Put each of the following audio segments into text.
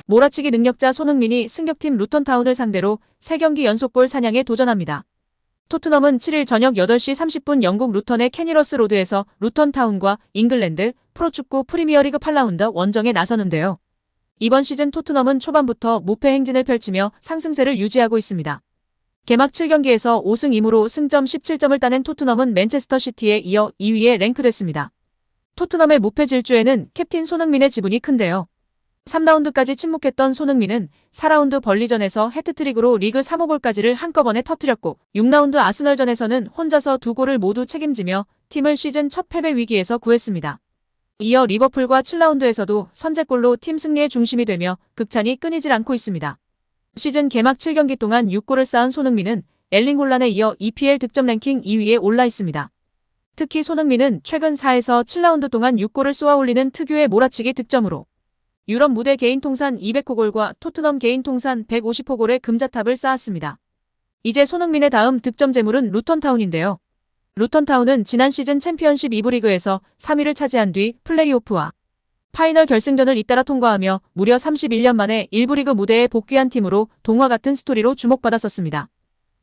몰아치기 능력자 손흥민이 승격팀 루턴타운을 상대로 3경기 연속골 사냥에 도전합니다. 토트넘은 7일 저녁 8시 30분 영국 루턴의 캐니러스 로드에서 루턴타운과 잉글랜드 프로축구 프리미어리그 8라운드 원정에 나서는데요. 이번 시즌 토트넘은 초반부터 무패 행진을 펼치며 상승세를 유지하고 있습니다. 개막 7경기에서 5승 2무로 승점 17점을 따낸 토트넘은 맨체스터 시티에 이어 2위에 랭크됐습니다. 토트넘의 무패 질주에는 캡틴 손흥민의 지분이 큰데요. 3라운드까지 침묵했던 손흥민은 4라운드 벌리전에서 해트트릭으로 리그 3호 골까지를 한꺼번에 터뜨렸고 6라운드 아스널전에서는 혼자서 2골을 모두 책임지며 팀을 시즌 첫 패배 위기에서 구했습니다. 이어 리버풀과 7라운드에서도 선제골로 팀 승리의 중심이 되며 극찬이 끊이질 않고 있습니다. 시즌 개막 7경기 동안 6골을 쌓은 손흥민은 엘링 홀란에 이어 EPL 득점 랭킹 2위에 올라 있습니다. 특히 손흥민은 최근 4에서 7라운드 동안 6골을 쏘아올리는 특유의 몰아치기 득점으로 유럽 무대 개인 통산 200호골과 토트넘 개인 통산 150호골의 금자탑을 쌓았습니다. 이제 손흥민의 다음 득점 재물은 루턴타운인데요. 루턴타운은 지난 시즌 챔피언십 2부 리그에서 3위를 차지한 뒤 플레이오프와 파이널 결승전을 잇따라 통과하며 무려 31년 만에 1부 리그 무대에 복귀한 팀으로 동화 같은 스토리로 주목받았었습니다.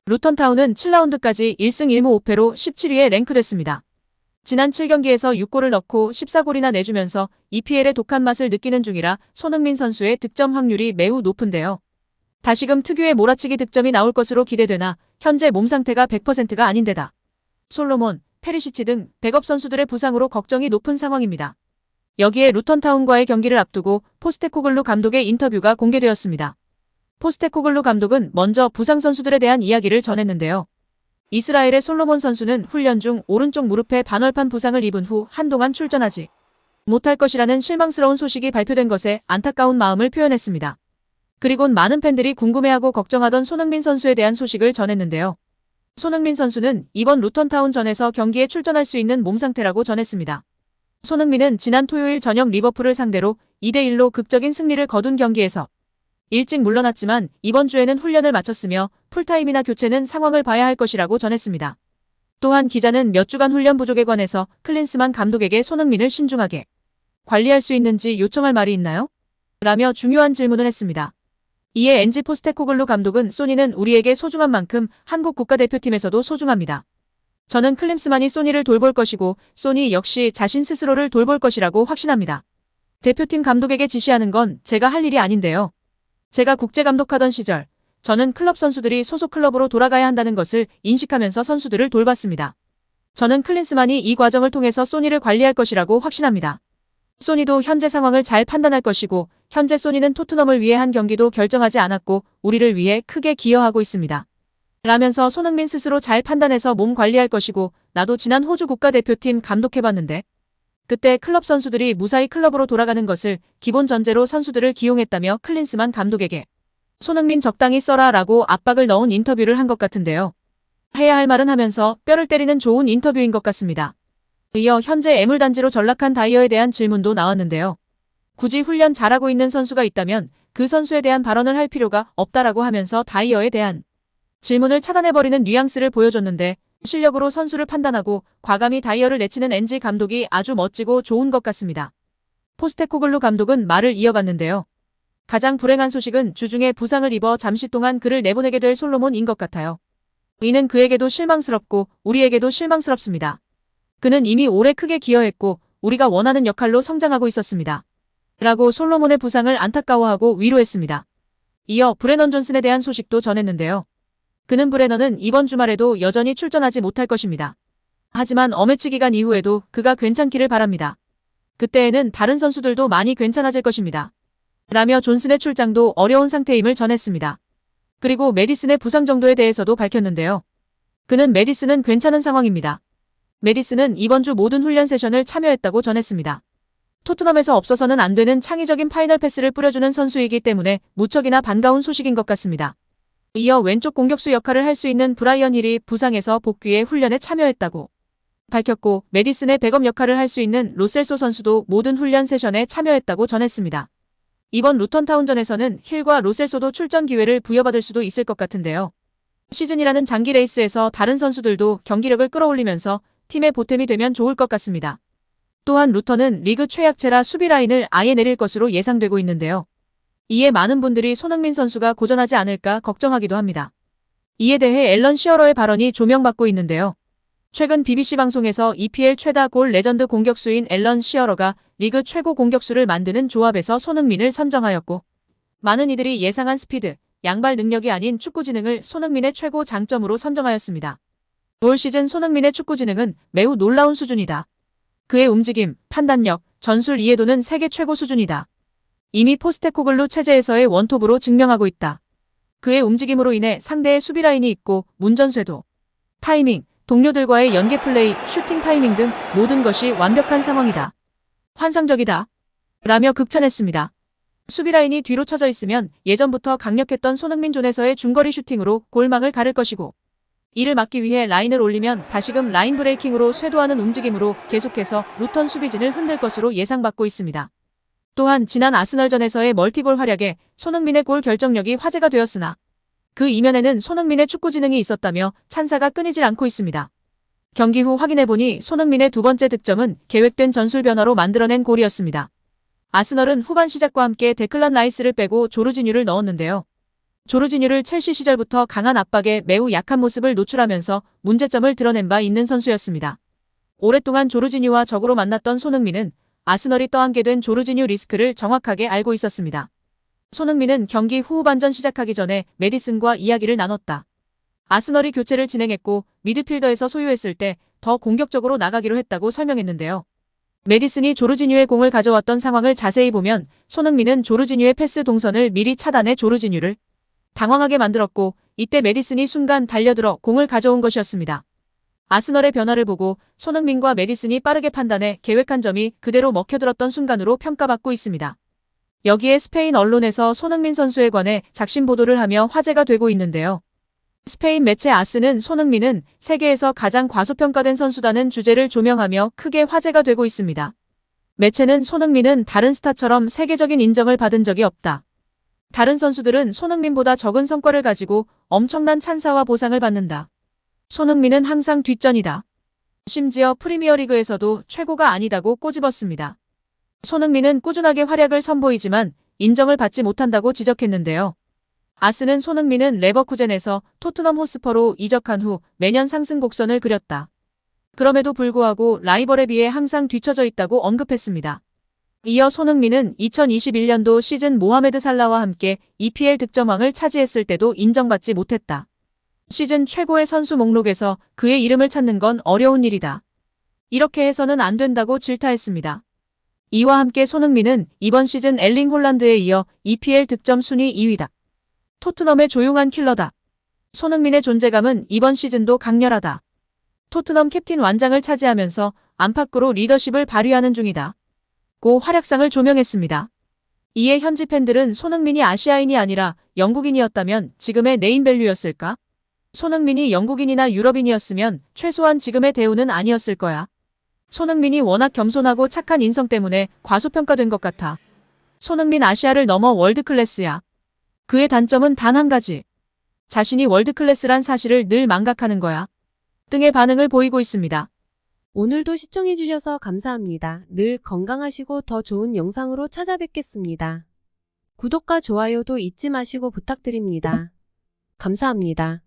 루턴타운은 7라운드까지 1승 1무 5패로 17위에 랭크됐습니다. 지난 7경기에서 6골을 넣고 14골이나 내주면서 EPL의 독한 맛을 느끼는 중이라 손흥민 선수의 득점 확률이 매우 높은데요. 다시금 특유의 몰아치기 득점이 나올 것으로 기대되나 현재 몸 상태가 100%가 아닌데다 솔로몬, 페리시치 등 백업 선수들의 부상으로 걱정이 높은 상황입니다. 여기에 루턴타운과의 경기를 앞두고 포스테코글루 감독의 인터뷰가 공개되었습니다. 포스테코글루 감독은 먼저 부상 선수들에 대한 이야기를 전했는데요. 이스라엘의 솔로몬 선수는 훈련 중 오른쪽 무릎에 반월판 부상을 입은 후 한동안 출전하지 못할 것이라는 실망스러운 소식이 발표된 것에 안타까운 마음을 표현했습니다. 그리곤 많은 팬들이 궁금해하고 걱정하던 손흥민 선수에 대한 소식을 전했는데요. 손흥민 선수는 이번 루턴타운전에서 경기에 출전할 수 있는 몸 상태라고 전했습니다. 손흥민은 지난 토요일 저녁 리버풀을 상대로 2대1로 극적인 승리를 거둔 경기에서 일찍 물러났지만 이번 주에는 훈련을 마쳤으며 풀타임이나 교체는 상황을 봐야 할 것이라고 전했습니다. 또한 기자는 몇 주간 훈련 부족에 관해서 클린스만 감독에게 손흥민을 신중하게 관리할 수 있는지 요청할 말이 있나요? 라며 중요한 질문을 했습니다. 이에 엔지 포스테코글루 감독은 소니는 우리에게 소중한 만큼 한국 국가대표팀에서도 소중합니다. 저는 클린스만이 소니를 돌볼 것이고 소니 역시 자신 스스로를 돌볼 것이라고 확신합니다. 대표팀 감독에게 지시하는 건 제가 할 일이 아닌데요. 제가 국제감독하던 시절 저는 클럽 선수들이 소속 클럽으로 돌아가야 한다는 것을 인식하면서 선수들을 돌봤습니다. 저는 클린스만이 이 과정을 통해서 소니를 관리할 것이라고 확신합니다. 소니도 현재 상황을 잘 판단할 것이고 현재 소니는 토트넘을 위해 한 경기도 결정하지 않았고 우리를 위해 크게 기여하고 있습니다. 라면서 손흥민 스스로 잘 판단해서 몸 관리할 것이고 나도 지난 호주 국가대표팀 감독해봤는데 그때 클럽 선수들이 무사히 클럽으로 돌아가는 것을 기본 전제로 선수들을 기용했다며 클린스만 감독에게 손흥민 적당히 써라 라고 압박을 넣은 인터뷰를 한 것 같은데요. 해야 할 말은 하면서 뼈를 때리는 좋은 인터뷰인 것 같습니다. 이어 현재 애물단지로 전락한 다이어에 대한 질문도 나왔는데요. 굳이 훈련 잘하고 있는 선수가 있다면 그 선수에 대한 발언을 할 필요가 없다라고 하면서 다이어에 대한 질문을 차단해버리는 뉘앙스를 보여줬는데 실력으로 선수를 판단하고 과감히 다이어를 내치는 엔지 감독이 아주 멋지고 좋은 것 같습니다. 포스테코글루 감독은 말을 이어갔는데요. 가장 불행한 소식은 주중에 부상을 입어 잠시 동안 그를 내보내게 될 솔로몬인 것 같아요. 이는 그에게도 실망스럽고 우리에게도 실망스럽습니다. 그는 이미 올해 크게 기여했고 우리가 원하는 역할로 성장하고 있었습니다. 라고 솔로몬의 부상을 안타까워하고 위로했습니다. 이어 브레넌 존슨에 대한 소식도 전했는데요. 그는 브레넌은 이번 주말에도 여전히 출전하지 못할 것입니다. 하지만 어매치 기간 이후에도 그가 괜찮기를 바랍니다. 그때에는 다른 선수들도 많이 괜찮아질 것입니다. 라며 존슨의 출장도 어려운 상태임을 전했습니다. 그리고 메디슨의 부상 정도에 대해서도 밝혔는데요. 그는 메디슨은 괜찮은 상황입니다. 메디슨은 이번 주 모든 훈련 세션을 참여했다고 전했습니다. 토트넘에서 없어서는 안 되는 창의적인 파이널 패스를 뿌려주는 선수이기 때문에 무척이나 반가운 소식인 것 같습니다. 이어 왼쪽 공격수 역할을 할 수 있는 브라이언 힐이 부상에서 복귀해 훈련에 참여했다고 밝혔고 메디슨의 백업 역할을 할 수 있는 로셀소 선수도 모든 훈련 세션에 참여했다고 전했습니다. 이번 루턴타운전에서는 힐과 로셀소도 출전 기회를 부여받을 수도 있을 것 같은데요. 시즌이라는 장기 레이스에서 다른 선수들도 경기력을 끌어올리면서 팀의 보탬이 되면 좋을 것 같습니다. 또한 루턴은 리그 최약체라 수비 라인을 아예 내릴 것으로 예상되고 있는데요. 이에 많은 분들이 손흥민 선수가 고전하지 않을까 걱정하기도 합니다. 이에 대해 앨런 시어러의 발언이 조명받고 있는데요. 최근 BBC 방송에서 EPL 최다 골 레전드 공격수인 앨런 시어러가 리그 최고 공격수를 만드는 조합에서 손흥민을 선정하였고, 많은 이들이 예상한 스피드, 양발 능력이 아닌 축구 지능을 손흥민의 최고 장점으로 선정하였습니다. 올 시즌 손흥민의 축구 지능은 매우 놀라운 수준이다. 그의 움직임, 판단력, 전술 이해도는 세계 최고 수준이다. 이미 포스테코글루 체제에서의 원톱으로 증명하고 있다. 그의 움직임으로 인해 상대의 수비 라인이 있고 문전쇄도, 타이밍, 동료들과의 연계 플레이, 슈팅 타이밍 등 모든 것이 완벽한 상황이다. 환상적이다. 라며 극찬했습니다. 수비 라인이 뒤로 쳐져 있으면 예전부터 강력했던 손흥민 존에서의 중거리 슈팅으로 골망을 가를 것이고, 이를 막기 위해 라인을 올리면 다시금 라인 브레이킹으로 쇄도하는 움직임으로 계속해서 루턴 수비진을 흔들 것으로 예상받고 있습니다. 또한 지난 아스널전에서의 멀티골 활약에 손흥민의 골 결정력이 화제가 되었으나, 그 이면에는 손흥민의 축구 지능이 있었다며 찬사가 끊이질 않고 있습니다. 경기 후 확인해보니 손흥민의 두 번째 득점은 계획된 전술 변화로 만들어낸 골이었습니다. 아스널은 후반 시작과 함께 데클란 라이스를 빼고 조르지뉴를 넣었는데요. 조르지뉴를 첼시 시절부터 강한 압박에 매우 약한 모습을 노출하면서 문제점을 드러낸 바 있는 선수였습니다. 오랫동안 조르지뉴와 적으로 만났던 손흥민은 아스널이 떠안게 된 조르지뉴 리스크를 정확하게 알고 있었습니다. 손흥민은 경기 후반전 시작하기 전에 메디슨과 이야기를 나눴다. 아스널이 교체를 진행했고 미드필더에서 소유했을 때 더 공격적으로 나가기로 했다고 설명했는데요. 메디슨이 조르지뉴의 공을 가져왔던 상황을 자세히 보면 손흥민은 조르지뉴의 패스 동선을 미리 차단해 조르지뉴를 당황하게 만들었고, 이때 메디슨이 순간 달려들어 공을 가져온 것이었습니다. 아스널의 변화를 보고 손흥민과 메디슨이 빠르게 판단해 계획한 점이 그대로 먹혀들었던 순간으로 평가받고 있습니다. 여기에 스페인 언론에서 손흥민 선수에 관해 작심 보도를 하며 화제가 되고 있는데요. 스페인 매체 아스는 손흥민은 세계에서 가장 과소평가된 선수다는 주제를 조명하며 크게 화제가 되고 있습니다. 매체는 손흥민은 다른 스타처럼 세계적인 인정을 받은 적이 없다. 다른 선수들은 손흥민보다 적은 성과를 가지고 엄청난 찬사와 보상을 받는다. 손흥민은 항상 뒷전이다. 심지어 프리미어리그에서도 최고가 아니다고 꼬집었습니다. 손흥민은 꾸준하게 활약을 선보이지만 인정을 받지 못한다고 지적했는데요. 아스는 손흥민은 레버쿠젠에서 토트넘 호스퍼로 이적한 후 매년 상승 곡선을 그렸다. 그럼에도 불구하고 라이벌에 비해 항상 뒤처져 있다고 언급했습니다. 이어 손흥민은 2021년도 시즌 모하메드 살라와 함께 EPL 득점왕을 차지했을 때도 인정받지 못했다. 시즌 최고의 선수 목록에서 그의 이름을 찾는 건 어려운 일이다. 이렇게 해서는 안 된다고 질타했습니다. 이와 함께 손흥민은 이번 시즌 엘링 홀란드에 이어 EPL 득점 순위 2위다. 토트넘의 조용한 킬러다. 손흥민의 존재감은 이번 시즌도 강렬하다. 토트넘 캡틴 완장을 차지하면서 안팎으로 리더십을 발휘하는 중이다. 고 활약상을 조명했습니다. 이에 현지 팬들은 손흥민이 아시아인이 아니라 영국인이었다면 지금의 네임밸류였을까? 손흥민이 영국인이나 유럽인이었으면 최소한 지금의 대우는 아니었을 거야. 손흥민이 워낙 겸손하고 착한 인성 때문에 과소평가된 것 같아. 손흥민 아시아를 넘어 월드클래스야. 그의 단점은 단 한 가지. 자신이 월드클래스란 사실을 늘 망각하는 거야. 등의 반응을 보이고 있습니다. 오늘도 시청해주셔서 감사합니다. 늘 건강하시고 더 좋은 영상으로 찾아뵙겠습니다. 구독과 좋아요도 잊지 마시고 부탁드립니다. 감사합니다.